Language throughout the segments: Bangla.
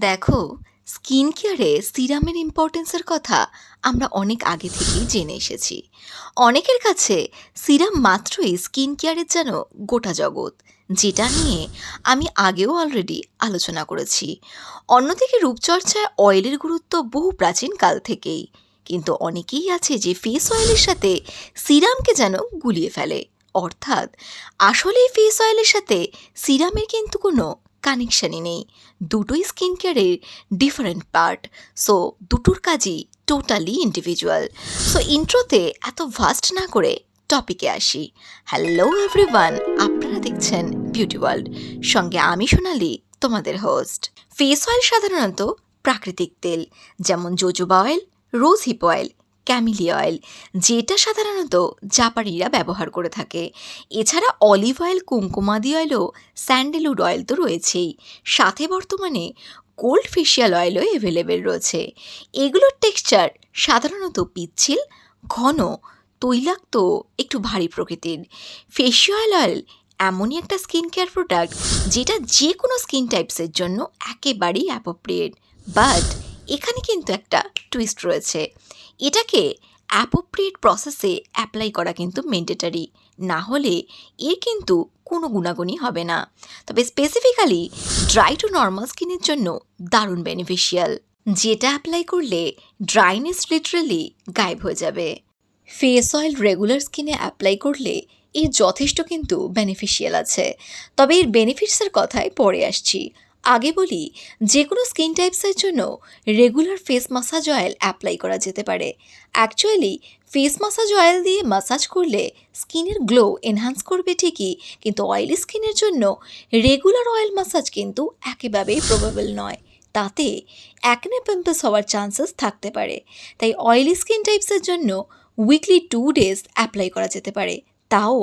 দেখো, স্কিন কেয়ারে সিরামের ইম্পর্টেন্সের কথা আমরা অনেক আগে থেকেই জেনে এসেছি। অনেকের কাছে সিরাম মাত্রই স্কিন কেয়ারের যেন গোটা জগৎ, যেটা নিয়ে আমি আগেও অলরেডি আলোচনা করেছি। অন্যদিকে রূপচর্চায় অয়েলের গুরুত্ব বহু প্রাচীন কাল থেকেই, কিন্তু অনেকেই আছে যে ফেস অয়েলের সাথে সিরামকে যেন গুলিয়ে ফেলে। অর্থাৎ আসলে ফেস অয়েলের সাথে সিরামের কিন্তু কোনো কানেকশানই নেই। দুটোই স্কিন কেয়ারের ডিফারেন্ট পার্ট। সো দুটোর কাজই টোটালি ইন্ডিভিজুয়াল। সো ইন্ট্রোতে এত ভাস্ট না করে টপিকে আসি। হ্যালো এভরিওয়ান, আপনারা দেখছেন বিউটি ওয়ার্ল্ড, সঙ্গে আমি সোনালি, তোমাদের হোস্ট। ফেস অয়েল সাধারণত প্রাকৃতিক তেল, যেমন জোজোবা অয়েল, রোজ হিপ অয়েল, ক্যামিলি অয়েল, যেটা সাধারণত জাপানিরা ব্যবহার করে থাকে। এছাড়া অলিভ অয়েল, কুমকুমাদি অয়েল ও স্যান্ডেলউড অয়েল তো রয়েছেই, সাথে বর্তমানে গোল্ড ফেশিয়াল অয়েলও অ্যাভেলেবেল রয়েছে। এগুলোর টেক্সচার সাধারণত পিচ্ছিল, ঘন, তৈলাক্ত, একটু ভারী প্রকৃতির। ফেশিয়াল অয়েল এমনই একটা স্কিন কেয়ার প্রোডাক্ট যেটা যে কোনো স্কিন টাইপসের জন্য একেবারেই অ্যাপ্রোপ্রিয়েট। বাট এখানে কিন্তু একটা টুইস্ট রয়েছে। এটাকে অ্যাপ্রোপ্রিয়েট প্রসেসে অ্যাপ্লাই করা কিন্তু ম্যান্ডেটরি, না হলে এর কিন্তু কোনো গুণাগুণই হবে না। তবে স্পেসিফিক্যালি ড্রাই টু নর্মাল স্কিনের জন্য দারুণ বেনিফিশিয়াল, যেটা অ্যাপ্লাই করলে ড্রাইনেস লিটারালি গায়েব হয়ে যাবে। ফেস অয়েল রেগুলার স্কিনে অ্যাপ্লাই করলে এর যথেষ্ট কিন্তু বেনিফিশিয়াল আছে, তবে এর বেনিফিটসের কথায় পরে আসছি। আগে বলি, যে কোনো স্কিন টাইপসের জন্য regular face massage oil apply করা যেতে পারে। অ্যাকচুয়ালি ফেস মাসাজ অয়েল দিয়ে মাসাজ করলে স্কিনের গ্লো এনহান্স করবে ঠিকই, কিন্তু অয়েলি স্কিনের জন্য রেগুলার অয়েল মাসাজ কিন্তু একেবারেই প্রবাবল নয়। তাতে অ্যাকনে পিম্পলস হওয়ার চান্সেস থাকতে পারে। তাই অয়েলি স্কিন টাইপসের জন্য উইকলি 2 ডেজ অ্যাপ্লাই করা যেতে পারে, তাও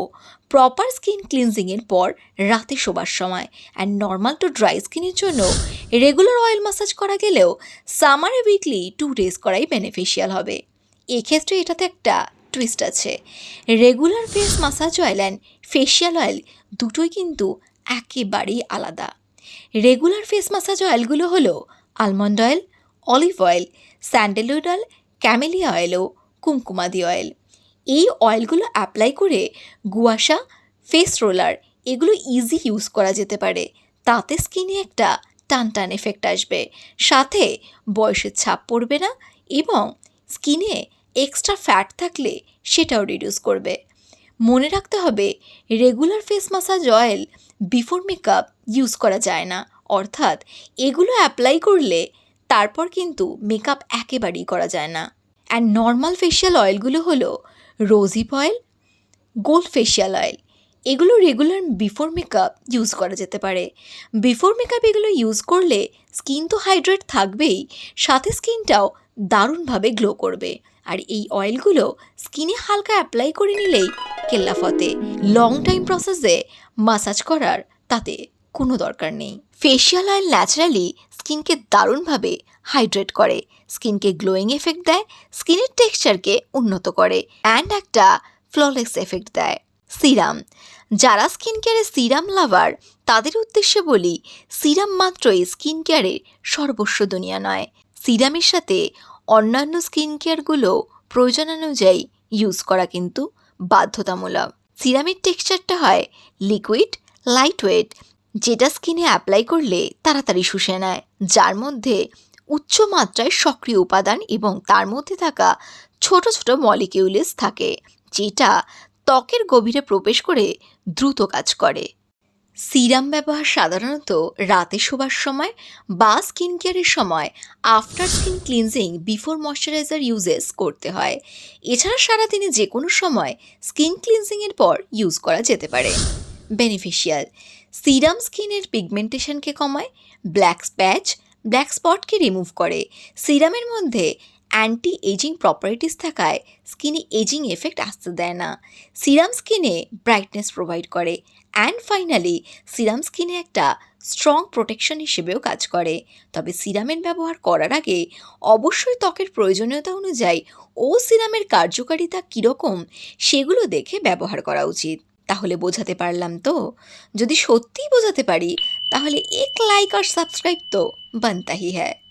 প্রপার স্কিন ক্লিনজিংয়ের পর রাতে শোবার সময়। অ্যান্ড নর্মাল টু ড্রাই স্কিনের জন্য রেগুলার অয়েল মাসাজ করা গেলেও সামারে উইকলি 2 ডেজ করাই বেনিফিশিয়াল হবে। এক্ষেত্রে এটাতে একটা টুইস্ট আছে। Regular face massage oil and facial oil দুটোই কিন্তু একেবারেই আলাদা। রেগুলার ফেস মাসাজ অয়েলগুলো হলো almond oil, olive oil, sandalwood oil, camellia oil ও কুমকুমাদি অয়েল। এই অয়েলগুলো অ্যাপ্লাই করে গুয়াশা, ফেস রোলার এগুলো ইজি ইউজ করা যেতে পারে। তাতে স্কিনে একটা টান টান এফেক্ট আসবে, সাথে বয়সের ছাপ পড়বে না, এবং স্কিনে এক্সট্রা ফ্যাট থাকলে সেটাও রিডিউস করবে। মনে রাখতে হবে, regular face massage oil before makeup use করা যায় না। অর্থাৎ এগুলো অ্যাপ্লাই করলে তারপর কিন্তু মেকআপ একেবারেই করা যায় না। অ্যান্ড নর্মাল ফেশিয়াল অয়েলগুলো হলো rose hip oil, gold facial oil. এগুলো রেগুলার বিফোর মেকআপ ইউজ করা যেতে পারে। বিফোর মেকআপ এগুলো ইউজ করলে স্কিন তো হাইড্রেট থাকবেই, সাথে স্কিনটাও দারুণভাবে গ্লো করবে। আর এই অয়েলগুলো স্কিনে হালকা অ্যাপ্লাই করে নিলেই কেল্লাফতে। লং টাইম প্রসেসে মাসাজ করার তাতে কোনো দরকার নেই। ফেশিয়াল অয়েল ন্যাচারালি স্কিনকে দারুণভাবে হাইড্রেট করে, স্কিনকে গ্লোয়িং এফেক্ট দেয়, স্কিনের টেক্সচারকে উন্নত করে, অ্যান্ড একটা ফ্ললেস এফেক্ট দেয়। সিরাম, যারা স্কিন কেয়ারে সিরাম লাভার তাদের উদ্দেশ্যে বলি, সিরাম মাত্রই স্কিন কেয়ারের সর্বস্ব দুনিয়া নয়। সিরামের সাথে অন্যান্য স্কিন কেয়ারগুলো প্রয়োজনানুযায়ী ইউজ করা কিন্তু বাধ্যতামূলক। সিরামের টেক্সচারটা হয় লিকুইড, লাইট ওয়েট, যেটা স্কিনে অ্যাপ্লাই করলে তাড়াতাড়ি শুষে নেয়, যার মধ্যে উচ্চ মাত্রায় সক্রিয় উপাদান এবং তার মধ্যে থাকা ছোট ছোট মলিকিউলস থাকে, যেটা ত্বকের গভীরে প্রবেশ করে দ্রুত কাজ করে। সিরাম ব্যবহার সাধারণত রাতে শোবার সময় বা স্কিন কেয়ারের সময় after skin cleansing before moisturiser uses করতে হয়। এছাড়া সারাদিনে যে কোনো সময় স্কিন ক্লিনজিংয়ের পর ইউজ করা যেতে পারে। বেনিফিশিয়াল, সিরাম স্কিনের পিগমেন্টেশনকে কমায়, ব্ল্যাক প্যাচ, ব্ল্যাক স্পটকে রিমুভ করে। সিরামের মধ্যে অ্যান্টি এজিং প্রপার্টিস থাকায় স্কিনে এজিং এফেক্ট আসতে দেয় না। সিরাম স্কিনে ব্রাইটনেস প্রোভাইড করে। অ্যান্ড ফাইনালি, সিরাম স্কিনে একটা স্ট্রং প্রোটেকশন হিসেবেও কাজ করে। তবে সিরামের ব্যবহার করার আগে অবশ্যই ত্বকের প্রয়োজনীয়তা অনুযায়ী ও সিরামের কার্যকারিতা কীরকম সেগুলো দেখে ব্যবহার করা উচিত। তাহলে বোঝাতে পারলাম তো? যদি সত্যিই বোঝাতে পারি তাহলে এক লাইক और सब्सक्राइब तो बनता ही है।